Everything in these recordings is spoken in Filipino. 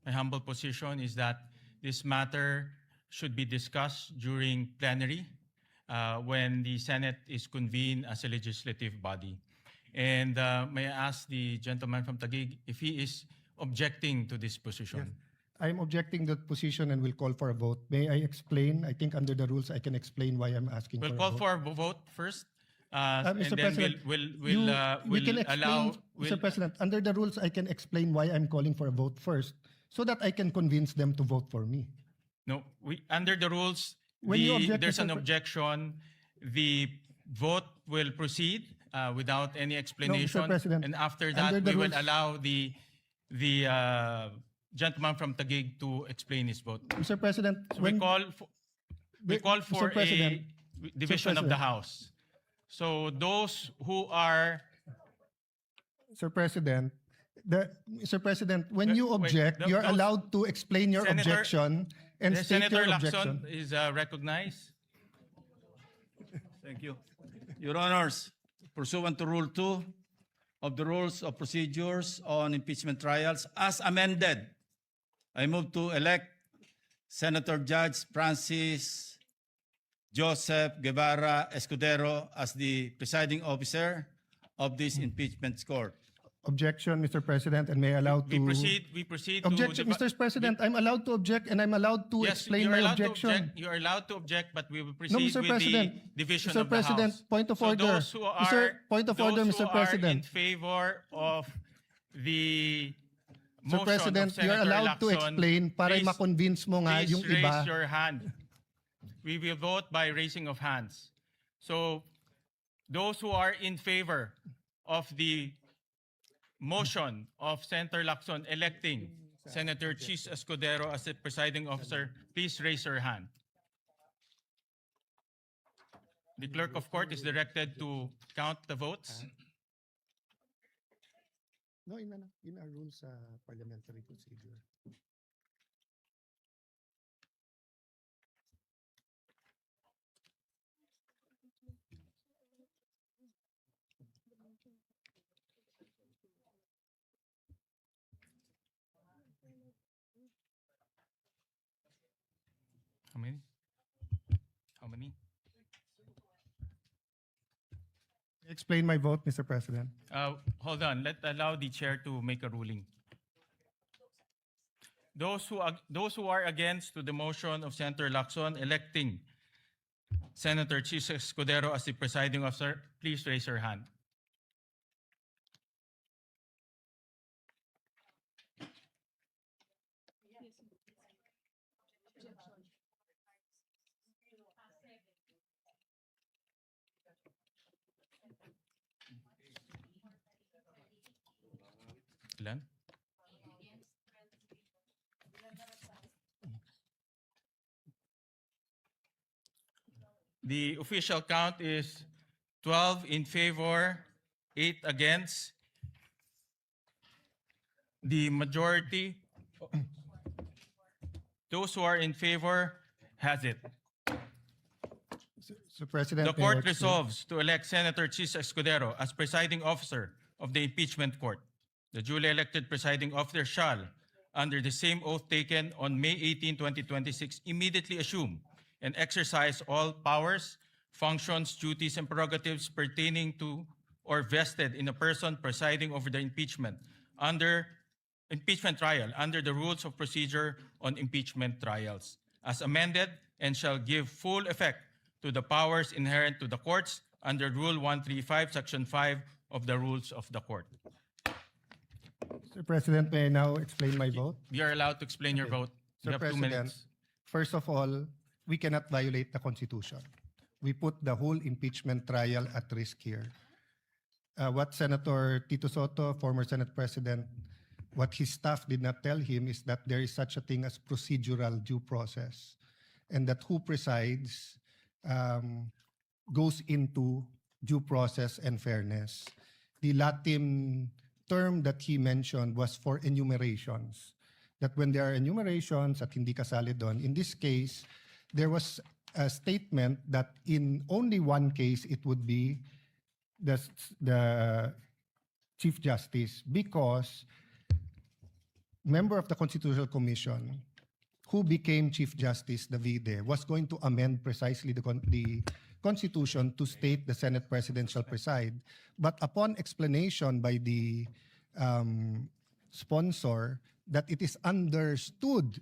my humble position is that this matter should be discussed during plenary when the Senate is convened as a legislative body. And may I ask the gentleman from Taguig if he is objecting to this position? I'm objecting that position and will call for a vote. May I explain? I think under the rules I can explain why I'm asking We'll for call a vote. for a vote first. And Mr. then President, we we'll can explain, allow. Mr. President, under the rules I can explain why I'm calling for a vote first so that I can convince them to vote for me. No, under the rules, When you object, there's an Mr. objection. The vote will proceed without any explanation. President, and after under that, the we will rules- allow the gentleman from Taguig to explain his vote. Mr. President, So we call Mr. for a President, division of the President. House. So those who are Mr. President, Mr. President, when you Wait, object, you're those- allowed to explain your Senator- objection and state Senator your Lacson objection. is recognized. Thank you. Your Honors, pursuant to Rule 2 of the Rules of Procedures on Impeachment Trials, as amended, I move to elect Senator Judge Francis Joseph Guevara Escudero as the presiding officer of this impeachment court. Objection, Mr. President, and may I allow to... We proceed to Objection, deba- Mr. President, I'm allowed to object and I'm allowed to Yes, explain you're my allowed to objection. object. You are allowed to object, but we will No, proceed Mr. with President. the division Mr. of the President, House. point of So order. those who are, Mr. Point of order, those who Mr. President. are in favor of the Mr. motion President, of Senator you're allowed to Lacson, explain para please- ma-convince mo nga please yung raise iba. your hand. We will vote by raising of hands. So those who are in favor of the motion of Senator Lacson electing Senator Chis Escudero as the presiding officer, please raise your hand. The clerk of court is directed to count the votes. No, in our rules parliamentary procedure. How many? How many? Explain my vote, Mr. President. Hold on. Allow the chair to make a ruling. Those who are against to the motion of Senator Lacson electing Senator Chis Escudero as the presiding officer, please raise your hand. Ilan? The official count is 12 in favor, 8 against. The majority, those who are in favor, has it. Mr. President, The may I court explain? resolves to elect Senator Chis Escudero as presiding officer of the impeachment court. The duly elected presiding officer shall, under the same oath taken on May 18, 2026, immediately assume and exercise all powers, functions, duties, and prerogatives pertaining to or vested in a person presiding over the impeachment trial under the rules of procedure on impeachment trials, as amended, and shall give full effect to the powers inherent to the courts under Rule 135, Section 5 of the Rules of the Court. Mr. President, may I now explain my vote? You are allowed to explain your vote. You Mr. have 2 President, minutes. first of all, we cannot violate the Constitution. We put the whole impeachment trial at risk here. What Senator Tito Soto, former Senate President, what his staff did not tell him is that there is such a thing as procedural due process, and that who presides goes into due process and fairness. The Latin term that he mentioned was for enumerations. That when there are enumerations at hindi kasali doon, in this case, there was a statement that in only one case it would be the Chief Justice, because member of the Constitutional Commission who became Chief Justice Davide was going to amend precisely the Constitution to state the Senate President shall preside. But upon explanation by the sponsor that it is understood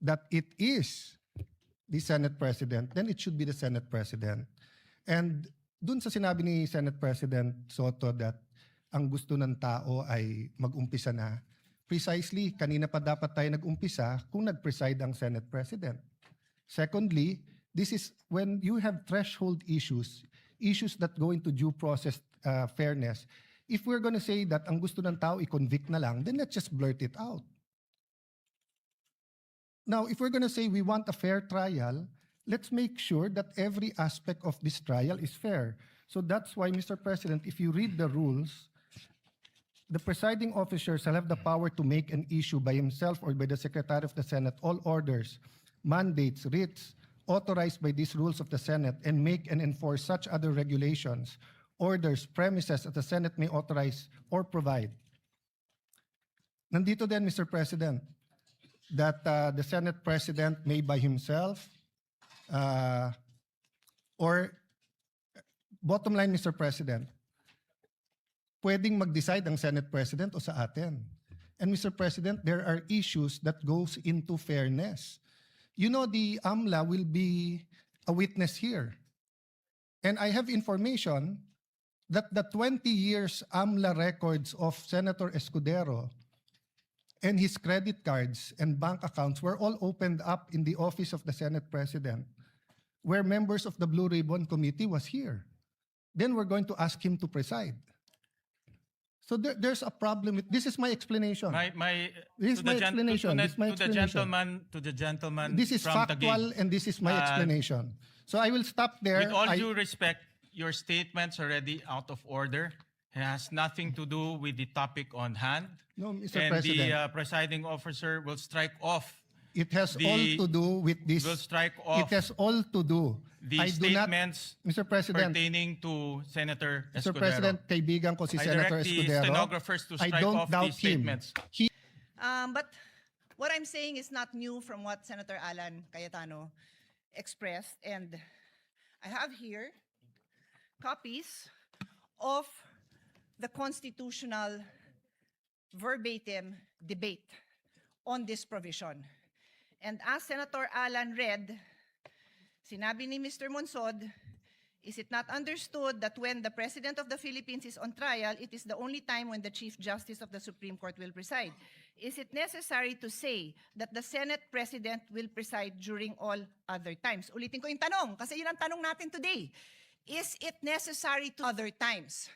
that it is the Senate President, then it should be the Senate President. And dun sa sinabi ni Senate President Soto that ang gusto ng tao ay mag-umpisa na, precisely, kanina pa dapat tayo nag-umpisa kung nag-preside ang Senate President. Secondly, this is when you have threshold issues, issues that go into due process fairness. If we're going to say that ang gusto ng tao i-convict na lang, then let's just blurt it out. Now, if we're going to say we want a fair trial, let's make sure that every aspect of this trial is fair. So that's why, Mr. President, if you read the rules, the presiding officer shall have the power to make an issue by himself or by the Secretary of the Senate all orders, mandates, writs, authorized by these rules of the Senate, and make and enforce such other regulations, orders, premises that the Senate may authorize or provide. Nandito din, Mr. President, that the Senate President may by himself, or bottom line, Mr. President, pwedeng mag-decide ang Senate President o sa atin. And Mr. President, there are issues that goes into fairness. You know, the AMLA will be a witness here. And I have information that the 20 years AMLA records of Senator Escudero and his credit cards and bank accounts were all opened up in the office of the Senate President, where members of the Blue Ribbon Committee was here. Then we're going to ask him to preside. So there's a problem with, this is my explanation. This is my explanation. This is my explanation. To the gentleman This is from factual Taguig. and this is my explanation. So I will stop there. With all due respect, your statement's already out of order. It has nothing to do with the topic on hand. No, Mr. And President. the presiding officer will strike off It has the- all to do with this. will strike It off has all to do. the I do not, statements Mr. President, pertaining to Senator Mr. Escudero. President, kaibigan ko si I Senator direct the Escudero. stenographers to I strike don't off doubt these him. statements. He But what I'm saying is not new from what Senator Alan Cayetano expressed. And I have here copies of the constitutional verbatim debate on this provision. And as Senator Alan read, sinabi ni Mr. Monsod, is it not understood that when the President of the Philippines is on trial, it is the only time when the Chief Justice of the Supreme Court will preside? Is it necessary to say that the Senate President will preside during all other times? Ulitin ko yung tanong, kasi yun ang tanong natin today. Is it necessary to other times?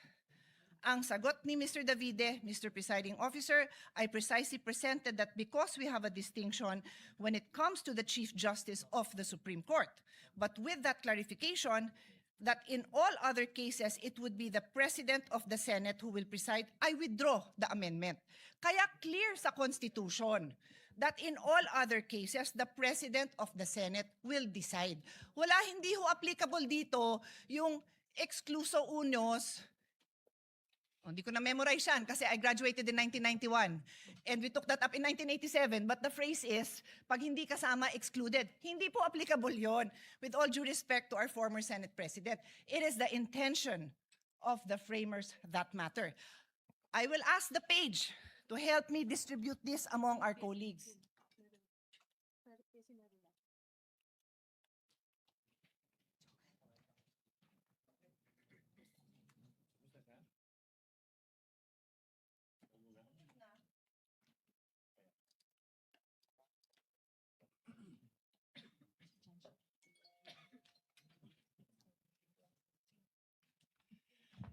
Ang sagot ni Mr. Davide, Mr. Presiding Officer, I precisely presented that because we have a distinction when it comes to the Chief Justice of the Supreme Court. But with that clarification, that in all other cases, it would be the President of the Senate who will preside, I withdraw the amendment. Kaya clear sa Constitution that in all other cases, the President of the Senate will decide. Wala, hindi ho applicable dito yung excluso unos. Hindi ko na-memorize yan kasi I graduated in 1991 and we took that up in 1987, but the phrase is, pag hindi kasama, excluded. Hindi po applicable yon. With all due respect to our former Senate President, it is the intention of the framers that matter. I will ask the page to help me distribute this among our colleagues.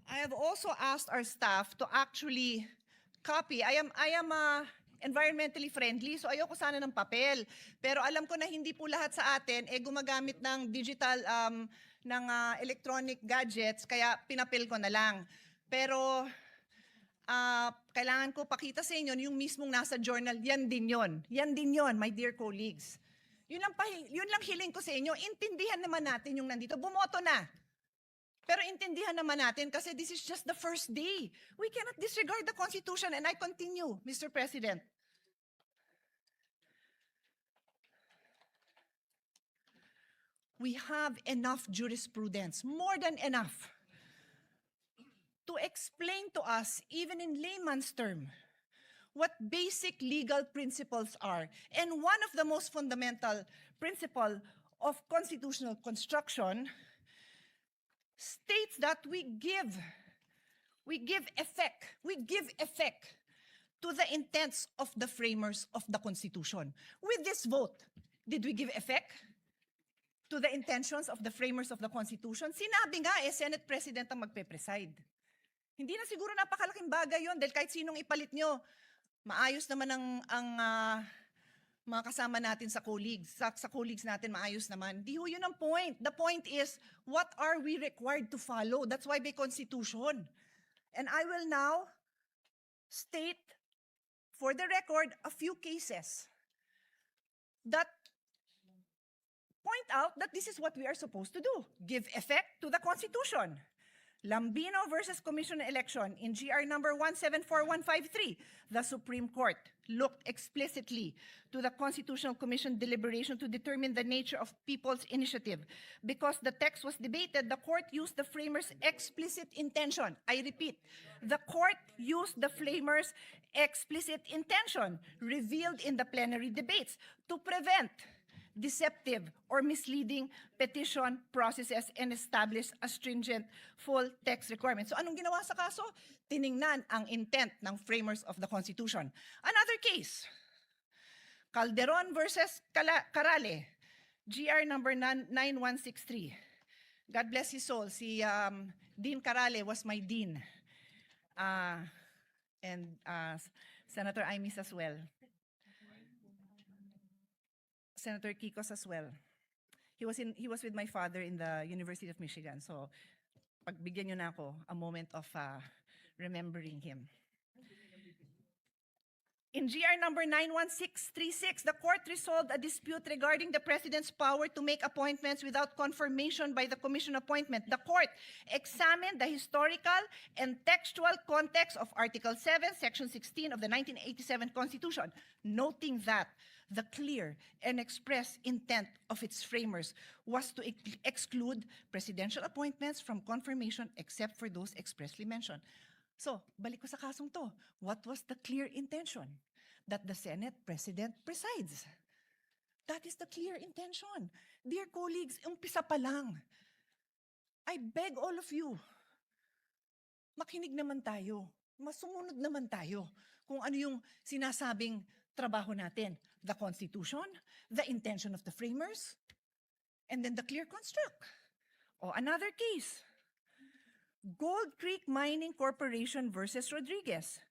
I have also asked our staff to actually copy. I am environmentally friendly, so ayoko sana ng papel. Pero alam ko na hindi po lahat sa atin gumagamit ng digital, ng electronic gadgets, kaya pinapil ko na lang. Pero kailangan ko pakita sa inyo yung mismong nasa journal, yan din yon. Yan din yon, my dear colleagues. Yun lang hiling ko sa inyo, intindihan naman natin yung nandito. Bumoto na. Pero intindihan naman natin kasi this is just the first day. We cannot disregard the Constitution. And I continue, Mr. President. we have enough jurisprudence, more than enough, to explain to us, even in layman's term, what basic legal principles are. And one of the most fundamental principle of constitutional construction states that we give effect to the intents of the framers of the Constitution. With this vote, did we give effect to the intentions of the framers of the Constitution? Sinabi nga Senate President ang magpe-preside. Hindi na siguro napakalaking bagay yon dahil kahit sinong ipalit nyo, maayos naman ang mga kasama natin sa colleagues. Sa colleagues natin, maayos naman. Di ho yun ang point. The point is, what are we required to follow? That's why may Constitution. And I will now state, for the record, a few cases that point out that this is what we are supposed to do. Give effect to the Constitution. Lambino versus Commission on Election in GR number 174153, the Supreme Court looked explicitly to the Constitutional Commission deliberation to determine the nature of people's initiative. Because the text was debated, the court used the framers' explicit intention. I repeat, the court used the framers' explicit intention revealed in the plenary debates to prevent deceptive or misleading petition processes and establish a stringent full text requirement. So anong ginawa sa kaso? Tiningnan ang intent ng framers of the Constitution. Another case, Calderon versus Carale, GR number 9163. God bless his soul. Si Dean Carale was my dean. And Senator Imis as well. Senator Kikos as well. He was with my father in the University of Michigan. So, pagbigyan niyo na ako a moment of remembering him. In GR number 91636, the court resolved a dispute regarding the president's power to make appointments without confirmation by the commission appointment. The court examined the historical and textual context of Article 7, Section 16 of the 1987 Constitution, noting that the clear and express intent of its framers was to exclude presidential appointments from confirmation except for those expressly mentioned. So, balik ko sa kasong to. What was the clear intention? That the Senate President presides. That is the clear intention. Dear colleagues, umpisa pa lang. I beg all of you, makinig naman tayo. Masumunod naman tayo kung ano yung sinasabing trabaho natin. The Constitution, the intention of the framers, and then the clear construct. O another case, Gold Creek Mining Corporation versus Rodriguez.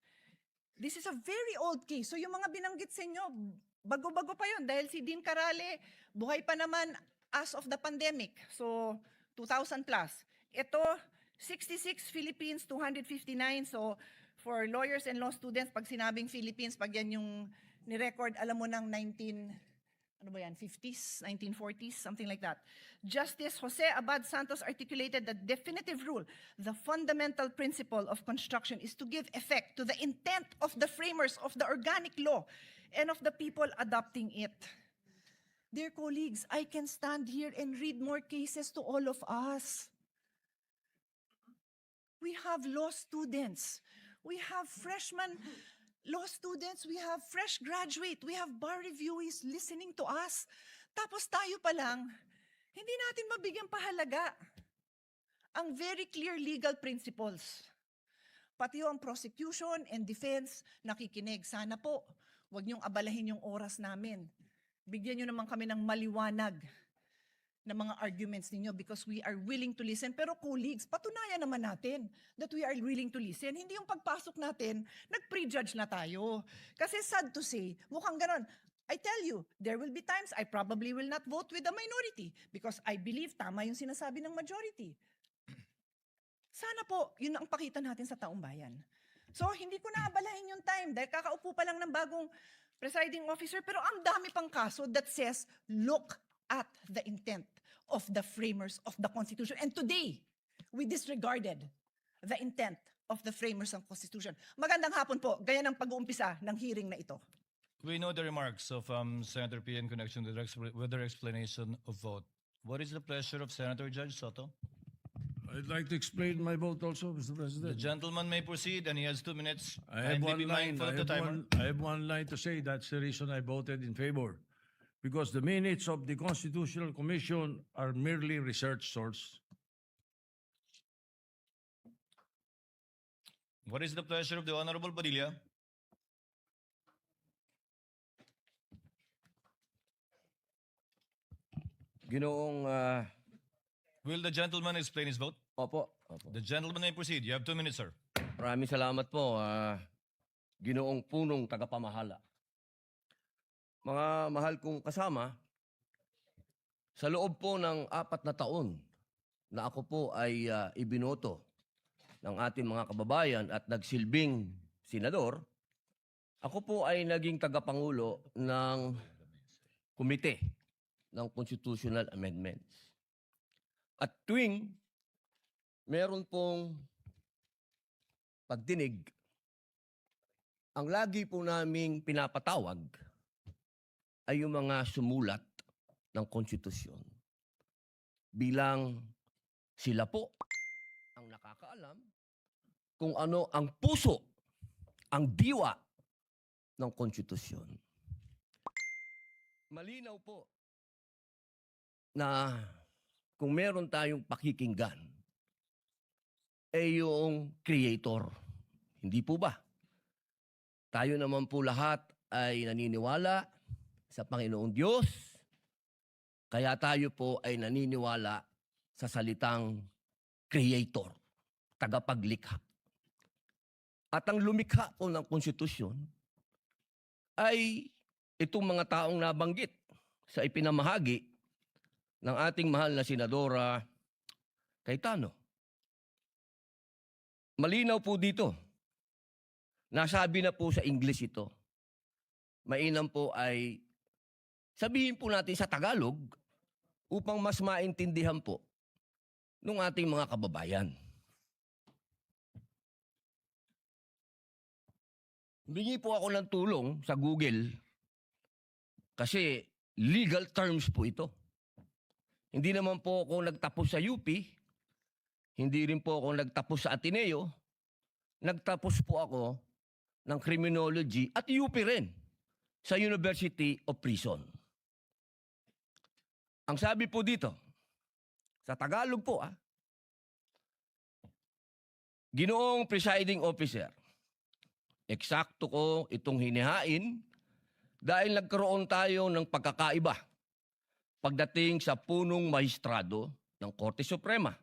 This is a very old case. So yung mga binanggit sa inyo, bago-bago pa yun dahil si Dean Carale, buhay pa naman as of the pandemic. So 2,000 plus. Ito, 66 Philippines, 259. So for lawyers and law students, pag sinabing Philippines, pag yan yung ni-record, alam mo ng 50s, 1940s, something like that. Justice Jose Abad Santos articulated the definitive rule. The fundamental principle of construction is to give effect to the intent of the framers of the organic law and of the people adopting it. Dear colleagues, I can stand here and read more cases to all of us. We have law students. We have freshman law students, we have fresh graduate, we have bar reviewees listening to us. Tapos tayo pa lang, hindi natin mabigyan pahalaga ang very clear legal principles. Pati ang prosecution and defense nakikinig. Sana po, huwag niyong abalahin yung oras namin. Bigyan niyo naman kami ng maliwanag na mga arguments ninyo because we are willing to listen. Pero colleagues, patunayan naman natin that we are willing to listen. Hindi yung pagpasok natin, nag-prejudge na tayo. Kasi sad to say, mukhang ganon. I tell you, there will be times I probably will not vote with the minority because I believe tama yung sinasabi ng majority. Sana po, yun ang pakita natin sa taong bayan. So, hindi ko na abalahin yung time dahil kakaupo pa lang ng bagong presiding officer, pero ang dami pang kaso that says, look at the intent of the framers of the Constitution. And today, we disregarded the intent of the framers of the Constitution. Magandang hapon po, gaya ng pag-uumpisa ng hearing na ito. We know the remarks of Senator P in connection with their explanation of vote. What is the pleasure of Senator Judge Soto? I'd like to explain my vote also, Mr. The President. gentleman may proceed and he has 2 minutes. I have Kindly one be line. mindful of the timer. I have one line to say. That's the reason I voted in favor. Because the minutes of the Constitutional Commission are merely research source. What is the pleasure of the Honorable Padilla? Ginoong, Will the gentleman explain his vote? opo. The gentleman may proceed. You have 2 minutes, sir. Maraming salamat po, Ginoong punong tagapamahala. Mga mahal kong kasama, sa loob po ng 4 na taon na ako po ay ibinoto ng ating mga kababayan at nagsilbing senador, ako po ay naging tagapangulo ng komite ng Constitutional Amendments. At tuwing meron pong pagdinig, ang lagi po naming pinapatawag ay yung mga sumulat ng konstitusyon. Bilang sila po ang nakakaalam kung ano ang puso, ang diwa ng konstitusyon. Malinaw po na kung meron tayong pakikinggan, yung creator. Hindi po ba? Tayo naman po lahat ay naniniwala sa Panginoong Diyos, kaya tayo po ay naniniwala sa salitang creator, tagapaglikha. At ang lumikha po ng konstitusyon ay itong mga taong nabanggit sa ipinamahagi ng ating mahal na Senadora Cayetano. Malinaw po dito. Nasabi na po sa English ito. Mainam po ay sabihin po natin sa Tagalog upang mas maintindihan po ng ating mga kababayan. Humingi po ako ng tulong sa Google kasi legal terms po ito. Hindi naman po ako nagtapos sa UP, hindi rin po ako nagtapos sa Ateneo, nagtapos po ako ng criminology at UP rin sa University of Prison. Ang sabi po dito, sa Tagalog po Ginoong Presiding Officer, eksakto ko itong hinihain dahil nagkaroon tayo ng pagkakaiba pagdating sa punong mahistrado ng Korte Suprema.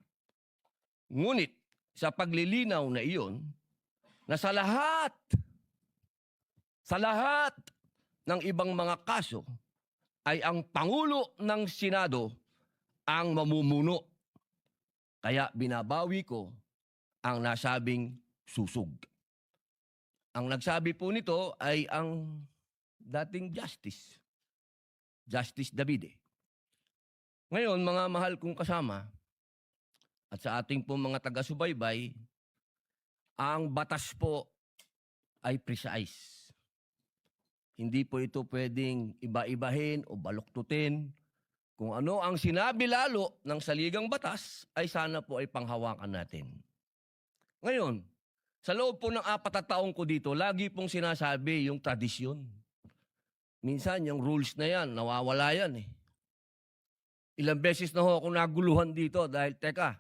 Ngunit sa paglilinaw na iyon, na sa lahat ng ibang mga kaso ay ang Pangulo ng Senado ang mamumuno. Kaya binabawi ko ang nasabing susog. Ang nagsabi po nito ay ang dating Justice Davide. Ngayon, mga mahal kong kasama, at sa ating po mga taga-subaybay, ang batas po ay precise. Hindi po ito pwedeng iba-ibahin o baluktutin. Kung ano ang sinabi lalo ng saligang batas, ay sana po ay panghawakan natin. Ngayon, sa loob po ng 4 na taong ko dito, lagi pong sinasabi yung tradisyon. Minsan, yung rules na yan, nawawala yan Ilang beses na ho ako naguluhan dito dahil, teka,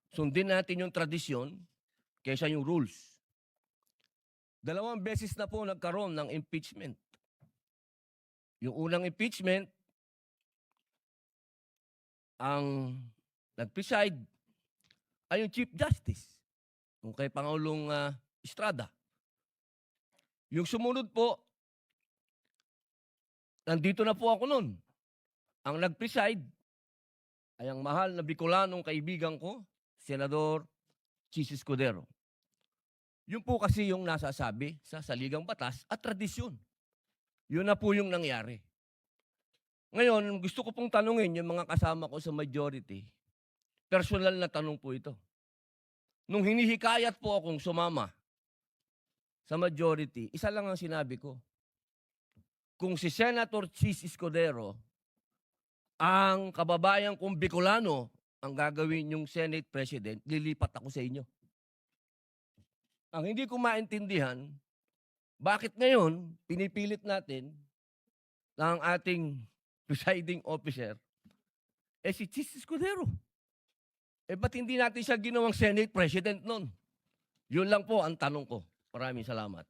sundin natin yung tradisyon kaysa yung rules. 2 beses na po nagkaroon ng impeachment. Yung unang impeachment, ang nag-preside ay yung Chief Justice, yung kay Pangulong Estrada. Yung sumunod po, nandito na po ako nun. Ang nag-preside ay ang mahal na Bicolanong kaibigan ko, Senador Chis Escudero. Yun po kasi yung nasasabi sa saligang batas at tradisyon. Yun na po yung nangyari. Ngayon, gusto ko pong tanungin yung mga kasama ko sa majority. Personal na tanong po ito. Nung hinihikayat po akong sumama sa majority, isa lang ang sinabi ko. Kung si Senator Chis Escudero ang kababayan kong Bicolano ang gagawin yung Senate President, lilipat ako sa inyo. Ang hindi ko maintindihan, bakit ngayon pinipilit natin na ang ating presiding officer si Chis Escudero. Ba't hindi natin siya ginawang Senate President noon? Yun lang po ang tanong ko. Maraming salamat.